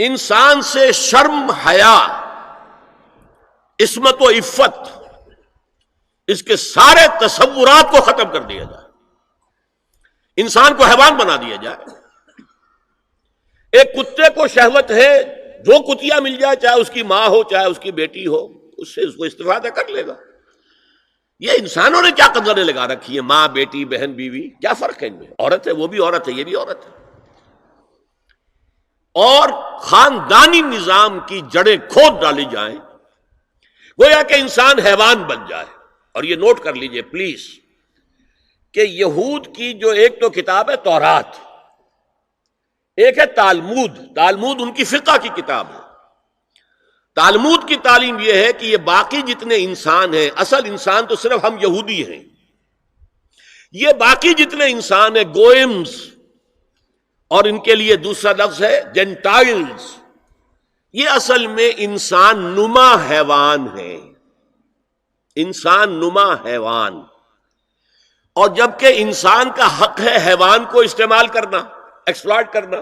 انسان سے شرم، حیا، عصمت و عفت، اس کے سارے تصورات کو ختم کر دیا جائے، انسان کو حیوان بنا دیا جائے۔ ایک کتے کو شہوت ہے، جو کتیا مل جائے، چاہے اس کی ماں ہو چاہے اس کی بیٹی ہو، اس سے اس کو استفادہ کر لے گا۔ یہ انسانوں نے کیا قدریں لگا رکھی ہے، ماں، بیٹی، بہن، بیوی، کیا فرق ہے ان میں؟ عورت ہے وہ بھی عورت ہے، یہ بھی عورت ہے۔ اور خاندانی نظام کی جڑیں کھود ڈالی جائیں، گویا کہ انسان حیوان بن جائے۔ اور یہ نوٹ کر لیجئے پلیز کہ یہود کی جو ایک تو کتاب ہے تورات، ایک ہے تالمود۔ تالمود ان کی فقہ کی کتاب ہے۔ تالمود کی تعلیم یہ ہے کہ یہ باقی جتنے انسان ہیں، اصل انسان تو صرف ہم یہودی ہیں، یہ باقی جتنے انسان ہیں گوئمز، اور ان کے لیے دوسرا لفظ ہے جینٹائلز، یہ اصل میں انسان نما حیوان ہیں، انسان نما حیوان۔ اور جبکہ انسان کا حق ہے حیوان کو استعمال کرنا، ایکسپلائٹ کرنا۔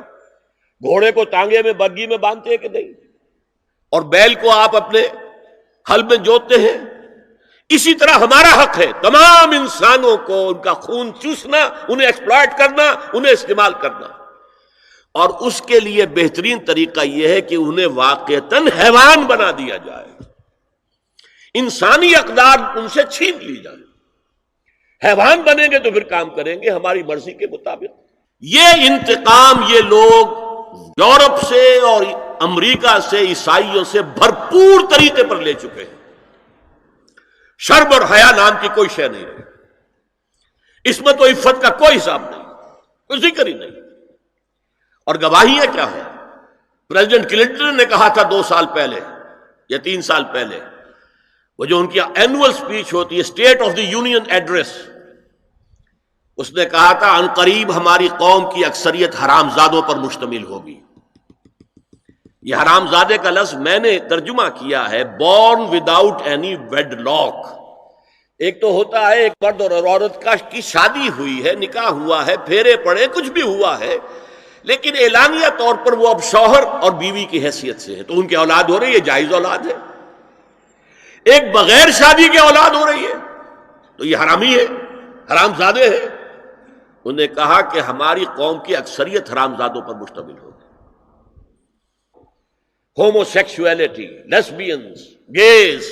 گھوڑے کو ٹانگے میں بگی میں باندھتے ہیں کہ نہیں، اور بیل کو آپ اپنے ہل میں جوتتے ہیں، اسی طرح ہمارا حق ہے تمام انسانوں کو ان کا خون چوسنا، انہیں ایکسپلائٹ کرنا، انہیں استعمال کرنا۔ اور اس کے لیے بہترین طریقہ یہ ہے کہ انہیں واقعتاً حیوان بنا دیا جائے، انسانی اقدار ان سے چھین لی جائے۔ حیوان بنیں گے تو پھر کام کریں گے ہماری مرضی کے مطابق۔ یہ انتقام یہ لوگ یورپ سے اور امریکہ سے، عیسائیوں سے بھرپور طریقے پر لے چکے ہیں۔ شرم اور حیا نام کی کوئی شے نہیں رہی، عصمت و عفت کا کوئی حساب نہیں، کوئی ذکر ہی نہیں۔ اور گواہیاں کیا ہیں؟ پریزیڈنٹ کلنٹن نے کہا تھا 2 سال پہلے یا 3 سال پہلے، وہ جو ان کی اینول سپیچ ہوتی ہے، State of the Union address, اس نے کہا تھا عنقریب ہماری قوم کی اکثریت حرام زادوں پر مشتمل ہوگی۔ یہ حرام زادے کا لفظ میں نے ترجمہ کیا ہے born without any wedlock. ایک تو ہوتا ہے ایک مرد اور عورت کی شادی ہوئی ہے، نکاح ہوا ہے، پھیرے پڑے، کچھ بھی ہوا ہے، لیکن اعلانیہ طور پر وہ اب شوہر اور بیوی کی حیثیت سے ہے، تو ان کی اولاد ہو رہی ہے، جائز اولاد ہے۔ ایک بغیر شادی کی اولاد ہو رہی ہے تو یہ حرامی ہے، حرام زادے ہیں۔ انہوں نے کہا کہ ہماری قوم کی اکثریت حرام زادوں پر مشتمل ہوگی۔ Homo sexuality, لیسبینز، gaze,